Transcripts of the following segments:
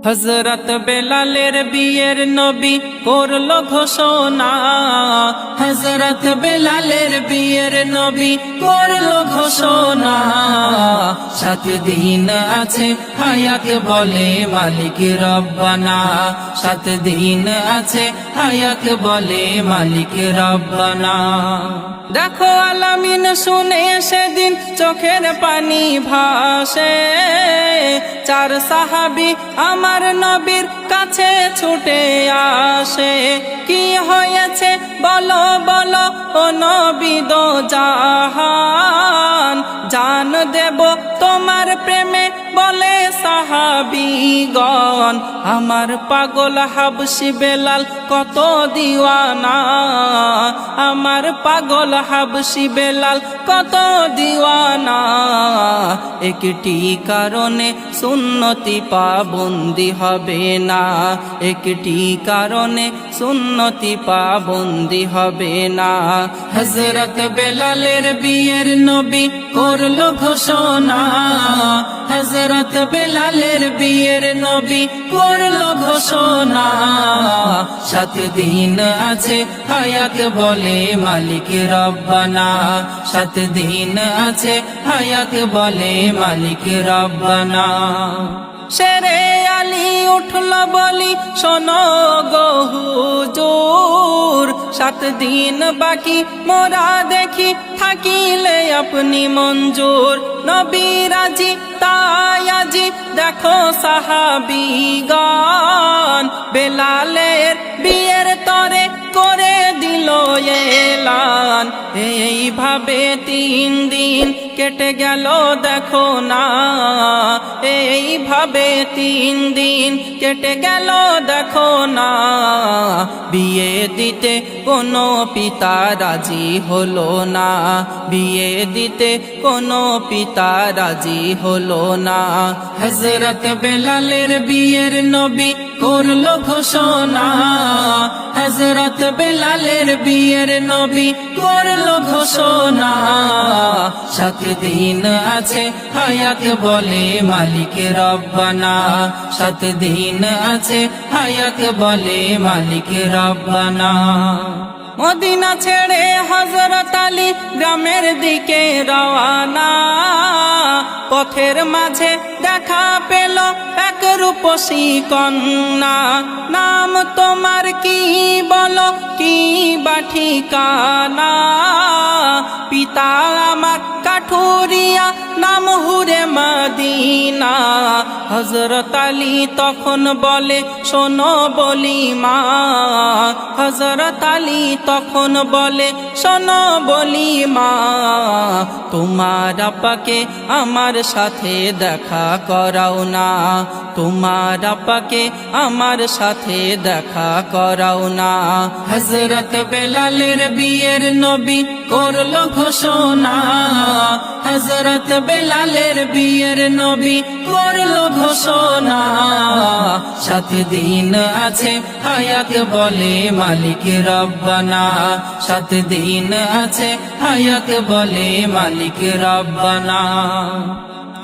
হযরত বেলালের বিয়ের নবী করলো ঘোষণা, হযরত বেলালের বিয়ের নবী করলো ঘোষণা। 7 দিন আছে হায়াত বলে মালিক রব্বানা, 7 দিন আছে হায়াত বলে মালিক রব্বানা। দেখো আলামিন শুনে সেদিন চোখের পানি ভাসে, 4 সাহাবী আমার নবীর কাছে ছুটে আসে। কি হয়েছে বলো বলো ও নবী দো জাহান, জান দেব তোমার প্রেমে বলে সাহাবীগণ। আমার পাগল হাবশি বেলাল কত দিওয়ানা, আমার পাগল হাবশি বেলাল কত দিওয়ানা। একটি কারণে সুন্নতি পাবন্দি হবে না, একটি কারণে সুন্নতি পাবন্দি হবে না। হযরত বেলালের বিয়ের নবী করলো ঘোষণা, হযরত বেলালের বিয়ের নবী করলো ঘোষণা। 7 দিন আছে হায়াত বলে মালিক রব্বানা, 7 দিন আছে হায়াত বলে মালিক রব্বানা। শেরে আলী উঠল বলি শোনো গো হুজুর, 7 দিন বাকি মোরা দেখি থাকিলে আপনি মঞ্জুর। নবী রাজি তাই আজি দেখো সাহাবীগণ, বেলালের বিয়ের তরে করে দিল এলান। এইভাবে 3 দিন কেটে গেল দেখো না, এইভাবে 3 দিন কেটে গেল দেখো না। বিয়ে দিতে কোনো পিতা রাজি হলো না, বিয়ে দিতে কোনো পিতা রাজি হলো না। হযরত বেলালের বিয়ের নবী করলো ঘোষণা, হযরত বেলালের বিয়ের নবী করলো ঘোষণা। 7 দিন আছে হায়াত বলে মালিক রব্বানা, 7 দিন আছে হায়াত বলে মালিক রব্বানা। মদিনা ছেড়ে হযরত আলী গ্রামের দিকে রওয়ানা, পথের মাঝে দেখা পেল এক রূপসী কন্যা। নাম তোমার কি বলো, কি বা ঠিকানা? পিতা আমার কাঠুরিয়া, নাম হুরে মদিনা। হযরত আলী তখন বলে শোনো বলি মা, হযরত আলী তখন বলে শোনো বলি মা। তোমার আপাকে আমার সাথে দেখা করাও না, তোমার আপাকে আমার সাথে দেখা করাও না। হযরত বেলালের বিয়ের নবী করলো ঘোষণা, হযরত বেলালের বিয়ের নবী করলো ঘোষণা। 7 দিন আছে হায়াত বলে মালিক রব্বানা, 7 দিন আছে হায়াত বলে মালিক রব্বানা।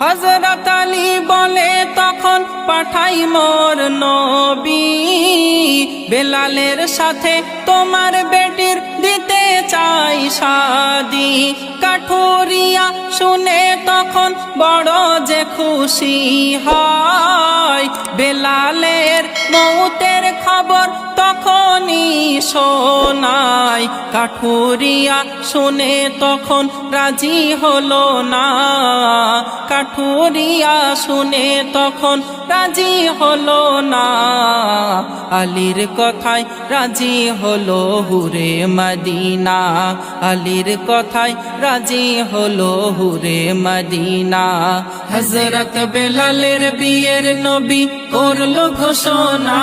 হযরত আলী বলে তখন পাঠাই মোর নবী, বেলালের সাথে তোমার বেটির দিতে চাই শাদি। কাঠুরিয়া শুনে তখন বড় যে খুশি হয়, বেলালের মৌতের খবর তখনই শোনায়। কাঠুরিয়া শুনে তখন রাজি হলো না, কাঠুরিয়া শুনে তখন রাজি হলো না। আলীর কথায় রাজি হলো হুরে মদিনা, আলীর কথায় রাজি হলো হুরে মদিনা। হযরত বেলালের বিয়ের নবী করলো ঘোষণা,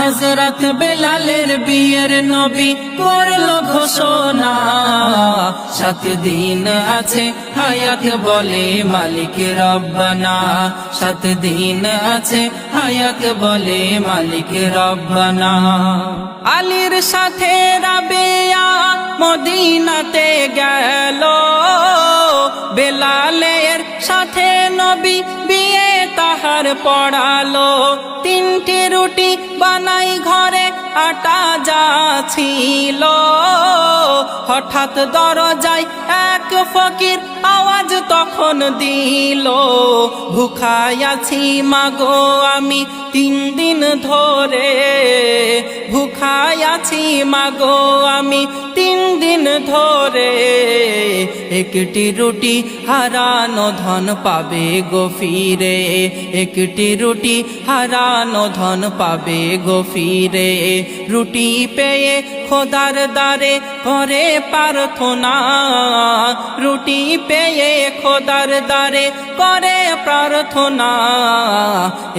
হযরত বেলালের বিয়ের নবী করলো ঘোষণা। 7 দিন আছে হায়াত বলে মালিক রব্বানা, 7 দিন আছে হায়াত বলে মালিক রব্বানা। আলীর সাথে রাবেয়া মদিনাতে গেল, বেলালের সাথে নবী বিয়ে তাহার পড়ালো। 3টি রুটি বানাই ঘরে আটা যা ছিল, হঠাৎ দরজায় এক ফকির আওয়াজ তখন দিল, ভুখায় আছি মাগো আমি 3 দিন ধরে, ভুখায় আছি মাগো আমি 3 দিন ধরে। একটি রুটি হারানো ধন পাবে গো ফিরে, একটি রুটি হারানো ধন পাবে গো ফিরে। রুটি পেয়ে খোদার দ্বারে করে প্রার্থনা, রুটি পেয়ে খোদার দ্বারে করে প্রার্থনা।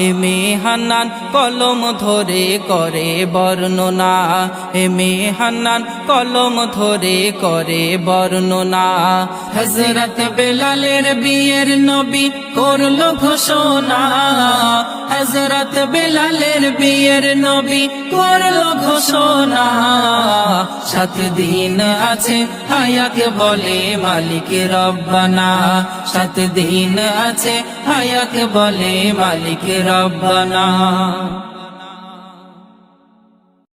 এমে হান্নান কলম ধরে করে বর্ণনা, এমে হান্নান কলম ধরে করে বর্ণনা। হযরত বেলালের বিয়ের নবী করলো ঘোষণা, হযরত বেলালের বিয়ের নবী করলো ঘোষণা। 7 দিন আছে হায়াত বলে মালিক রব্বানা, 7 দিন আছে হায়াত বলে মালিক রব্বানা।